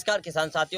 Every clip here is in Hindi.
नमस्कार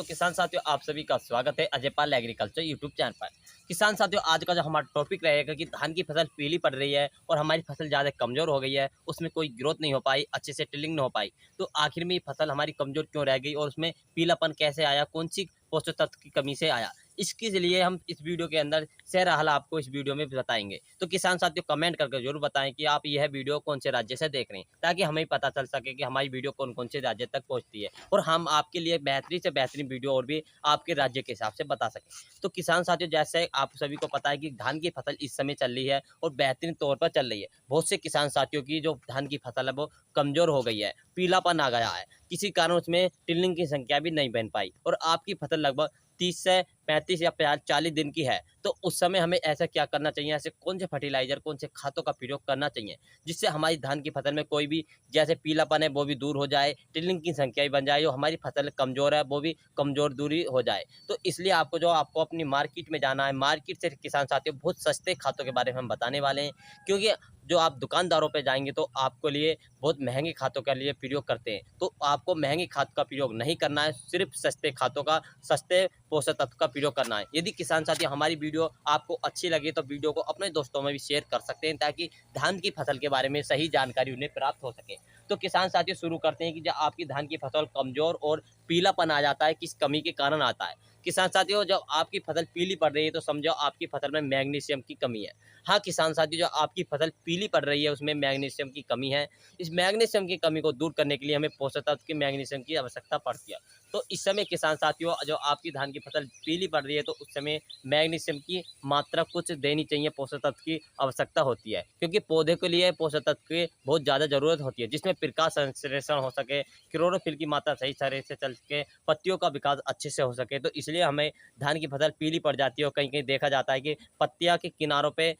किसान साथियों आप सभी का स्वागत है Ajay Pal agriculture YouTube channel पर। किसान साथियों आज का जो हमारा टॉपिक रहेगा कि धान की फसल पीली पड़ रही है और हमारी फसल ज़्यादा कमज़ोर हो गई है, उसमें कोई ग्रोथ नहीं हो पाई, अच्छे से टिलिंग नहीं हो पाई। तो आखिर में ये फसल हमारी कमज़ोर क्यों रह गई और उसमें पीलापन कैसे आया, कौन सी पोषक तत्व की कमी से आया, इसके लिए हम इस वीडियो के अंदर सारा हल आपको इस वीडियो में बताएंगे। तो किसान साथियों कमेंट करके जरूर बताएं कि आप यह वीडियो कौन से राज्य से देख रहे हैं, ताकि हमें पता चल सके कि हमारी वीडियो कौन कौन से राज्य तक पहुंचती है और हम आपके लिए बेहतरीन से बेहतरीन वीडियो और भी आपके राज्य के हिसाब से बता सकें। तो किसान साथियों जैसे आप सभी को पता है कि धान की फसल इस समय चल रही है और बेहतरीन तौर पर चल रही है। बहुत से किसान साथियों की जो धान की फसल है वो कमजोर हो गई है, पीलापन आ गया है, किसी कारण उसमें टिल्लिंग की संख्या भी नहीं बन पाई और आपकी फसल लगभग 30 से 35 या 40 दिन की है। तो उस समय हमें ऐसा क्या करना चाहिए, ऐसे कौन से फर्टिलाइजर, कौन से खादों का प्रयोग करना चाहिए जिससे हमारी धान की फसल में कोई भी जैसे पीलापन है वो भी दूर हो जाए, टिल्लिंग की संख्या भी बन जाए, जो हमारी फसल कमज़ोर है वो भी कमज़ोर दूरी हो जाए। तो इसलिए आपको अपनी मार्केट में जाना है, मार्केट से किसान साथियों बहुत सस्ते खादों के बारे में हम बताने वाले हैं, क्योंकि जो आप दुकानदारों पे जाएंगे तो आपको लिए बहुत महंगे खादों के लिए प्रयोग करते हैं। तो आपको महंगी खाद का प्रयोग नहीं करना है, सिर्फ सस्ते खादों का, सस्ते पोषक तत्व का प्रयोग करना है। यदि किसान साथी हमारी वीडियो आपको अच्छी लगे तो वीडियो को अपने दोस्तों में भी शेयर कर सकते हैं, ताकि धान की फसल के बारे में सही जानकारी उन्हें प्राप्त हो सके। तो किसान साथियों शुरू करते हैं कि जब आपकी धान की फसल कमजोर और पीलापन आ जाता है, किस कमी के कारण आता है। किसान साथियों जब आपकी फसल पीली पड़ रही है तो समझो आपकी फसल में मैग्नीशियम की कमी है। हाँ किसान साथियों जो आपकी फसल पीली पड़ रही है उसमें मैग्नीशियम की कमी है। इस मैग्नीशियम की कमी को दूर करने के लिए हमें पोषक तत्व की मैग्नीशियम की आवश्यकता पड़ती है। तो इस समय किसान साथियों जो आपकी धान की फसल पीली पड़ रही है तो उस समय मैग्नीशियम की मात्रा कुछ देनी चाहिए, पोषक तत्व की आवश्यकता होती है, क्योंकि पौधे के लिए पोषक तत्व की बहुत ज़्यादा जरूरत होती है, जिसमें प्रकाश संश्लेषण हो सके, क्लोरोफिल की मात्रा सही तरह से चल सके, पत्तियों का विकास अच्छे से हो सके। तो इसलिए हमें धान की फसल पीली पड़ जाती है और कहीं कहीं देखा जाता है कि पत्तियां के किनारों पे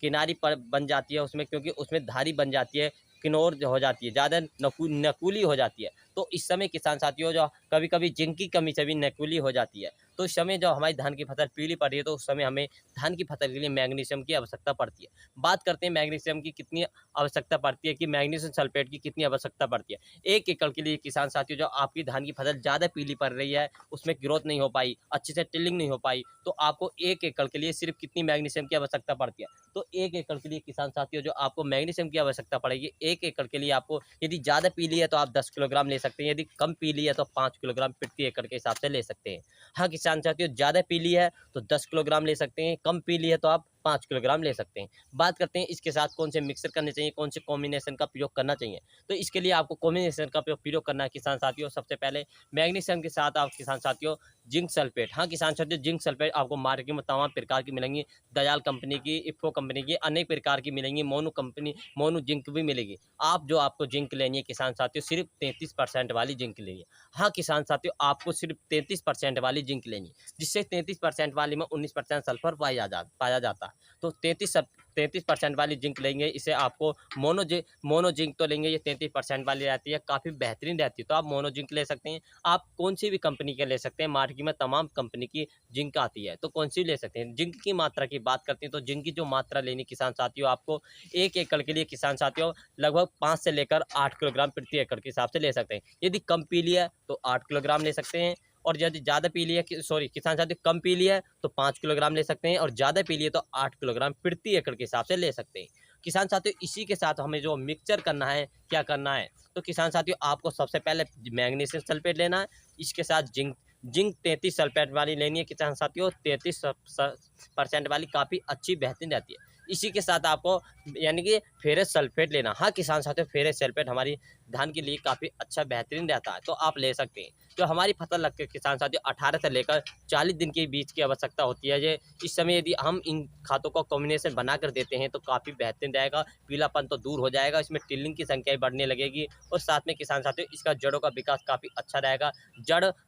किनारी पर बन जाती है उसमें, क्योंकि उसमें धारी बन जाती है, किनोर जो हो जाती है, ज़्यादा नकुली हो जाती है। तो इस समय किसान साथियों जो कभी कभी जिंक की कमी से भी नकुली हो जाती है। तो इस समय जो हमारी धान की फसल पीली पड़ रही है तो उस समय हमें धान की फसल के लिए मैग्नीशियम की आवश्यकता पड़ती है। बात करते हैं मैग्नीशियम की कितनी आवश्यकता पड़ती है, कि मैग्नीशियम सल्फेट की कितनी आवश्यकता पड़ती है। 1 एकड़ के लिए किसान साथियों जो आपकी धान की फसल ज़्यादा पीली पड़ रही है, उसमें ग्रोथ नहीं हो पाई, अच्छे से टिल्लिंग नहीं हो पाई, तो आपको 1 एकड़ के लिए सिर्फ कितनी मैग्नीशियम की आवश्यकता पड़ती है। तो 1 एकड़ के लिए किसान साथियों जो आपको मैग्नीशियम की आवश्यकता पड़ेगी, 1 एकड़ के लिए आपको यदि ज़्यादा पीली है तो आप 10 किलोग्राम ले सकते हैं, यदि कम पीली है तो 5 किलोग्राम प्रति एकड़ के हिसाब से ले सकते हैं। हाँ किसान साथियों ज़्यादा पीली है तो 10 किलोग्राम ले सकते हैं, कम पीली है तो आप 5 किलोग्राम ले सकते हैं। बात करते हैं इसके साथ कौन से मिक्सर करने चाहिए, कौन से कॉम्बिनेशन का प्रयोग करना चाहिए। तो इसके लिए आपको कॉम्बिनेशन का प्रयोग करना है किसान साथियों। सबसे पहले मैग्नीशियम के साथ आप किसान साथियों जिंक सल्फेट, हाँ किसान साथियों जिंक सल्फेट आपको मार्केट में तमाम प्रकार की मिलेंगी, दयाल कंपनी की, इफ्को कंपनी की, अनेक प्रकार की मिलेंगी, मोनू जिंक भी मिलेगी। आप जो आपको जिंक लेनी है किसान साथियों सिर्फ 33% वाली जिंक लेनी है। हाँ किसान साथियों आपको सिर्फ 33% वाली जिंक लेनी है, जिससे 33% वाली में 19% सल्फर पाया जाता है। तो 33% वाली जिंक लेंगे, इसे आपको मोनो जिंक तो लेंगे, ये 33% वाली रहती है, काफ़ी बेहतरीन रहती है, तो आप मोनो जिंक ले सकते हैं। आप कौन सी भी कंपनी के ले सकते हैं, मार्केट में तमाम कंपनी की जिंक आती है, तो कौन सी ले सकते हैं। जिंक की मात्रा की बात करते हैं तो जिंक की जो मात्रा लेनी किसान साथियों आपको 1 एकड़ के लिए किसान साथियों लगभग 5 से लेकर 8 किलोग्राम प्रति एकड़ के हिसाब से ले सकते हैं। यदि कम पीली है तो 8 किलोग्राम ले सकते हैं, और यदि ज़्यादा पीली है किसान साथियों कम पीली है तो 5 किलोग्राम ले सकते हैं, और ज़्यादा पीली है तो 8 किलोग्राम प्रति एकड़ के हिसाब से ले सकते हैं। किसान साथियों इसी के साथ हमें जो मिक्सचर करना है, क्या करना है, तो किसान साथियों आपको सबसे पहले मैग्नीशियम सल्फेट लेना है, इसके साथ जिंक 33 सल्फेट वाली लेनी है किसान साथियों, 33% वाली काफ़ी अच्छी बेहतरीन रहती है। इसी के साथ आपको यानी कि फेरस सल्फेट लेना। हाँ किसान साथियों फेरस सल्फेट हमारी धान के लिए काफ़ी अच्छा बेहतरीन रहता है, तो आप ले सकते हैं। जो हमारी फसल लगती है किसान साथियों 18 से लेकर 40 दिन के बीच की आवश्यकता होती है। ये इस समय यदि हम इन खातों का कॉम्बिनेशन बना कर देते हैं तो काफ़ी बेहतरीन रहेगा, पीलापन तो दूर हो जाएगा, इसमें टिल्लिंग की संख्या भी बढ़ने लगेगी, और साथ में किसान साथियों इसका जड़ों का विकास काफ़ी अच्छा रहेगा,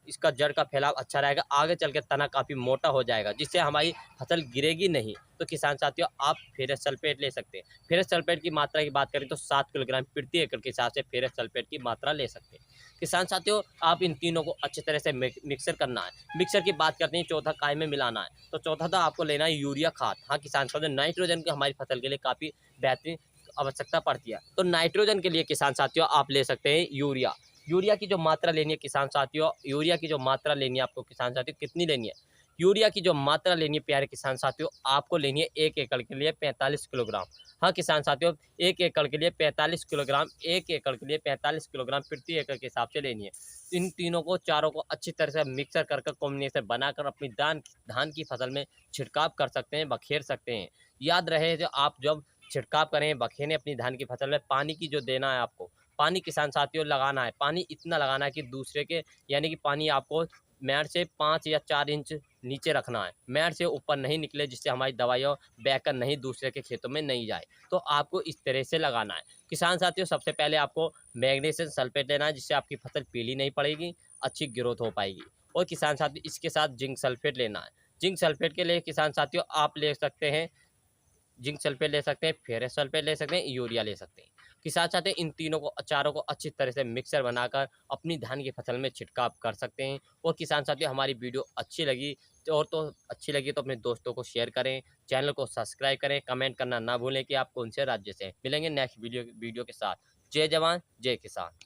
इसका जड़ का फैलाव अच्छा रहेगा, आगे चल के तना काफ़ी मोटा हो जाएगा, जिससे हमारी फसल गिरेगी नहीं। तो किसान साथियों आप फेरस सल्फेट ले सकते हैं। फेरस सल्फेट की मात्रा की बात करें तो 7 किलोग्राम प्रति एकड़ के हिसाब से फेरस सल्फेट की मात्रा ले सकते हैं। किसान साथियों आप इन तीनों को अच्छी तरह से मिक्सर करना है। मिक्सर की बात करते हैं, चौथा काय में मिलाना है, तो चौथा था आपको लेना है यूरिया खाद। हाँ किसान साथियों नाइट्रोजन की हमारी फसल के लिए काफ़ी बेहतरीन आवश्यकता पड़ती है, तो नाइट्रोजन के लिए किसान साथियों आप ले सकते हैं यूरिया। यूरिया की जो मात्रा लेनी है किसान साथियों, यूरिया की जो मात्रा लेनी है आपको किसान साथियों, कितनी लेनी है? यूरिया की जो मात्रा लेनी है प्यारे किसान साथियों, आपको लेनी है 1 एकड़ के लिए 45 किलोग्राम। हाँ किसान साथियों, 1 एकड़ के लिए 45 किलोग्राम, 1 एकड़ के लिए 45 किलोग्राम प्रति एकड़ के हिसाब से लेनी है। इन तीनों को, चारों को अच्छी तरह से मिक्सर कर कॉम्बिनेशन बनाकर अपनी धान की फसल में छिड़काव कर सकते हैं, बखेर सकते हैं। याद रहे, जो आप जब छिड़काव करें, बखेरें अपनी धान की फसल में, पानी की जो देना है आपको, पानी किसान साथियों लगाना है, पानी इतना लगाना है कि दूसरे के, यानी कि पानी आपको मेड़ से 5 या 4 इंच नीचे रखना है, मेड़ से ऊपर नहीं निकले, जिससे हमारी दवाइयाँ बहकर नहीं दूसरे के खेतों में नहीं जाए। तो आपको इस तरह से लगाना है किसान साथियों। सबसे पहले आपको मैग्नीशियम सल्फेट लेना है, जिससे आपकी फसल पीली नहीं पड़ेगी, अच्छी ग्रोथ हो पाएगी। और किसान साथियों, इसके साथ जिंक सल्फेट लेना है। जिंक सल्फेट के लिए किसान साथियों आप ले सकते हैं, जिंक सल्फेट ले सकते हैं, फेरस सल्फेट ले सकते हैं, यूरिया ले सकते हैं। किसान चाहते हैं इन तीनों को, चारों को अच्छी तरह से मिक्सर बनाकर अपनी धान की फसल में छिड़काव कर सकते हैं। और किसान साथियों, हमारी वीडियो अच्छी लगी तो अच्छी लगी तो अपने दोस्तों को शेयर करें, चैनल को सब्सक्राइब करें, कमेंट करना ना भूलें कि आप कौन से राज्य से हैं। मिलेंगे नेक्स्ट वीडियो वीडियो के साथ। जय जवान जय किसान।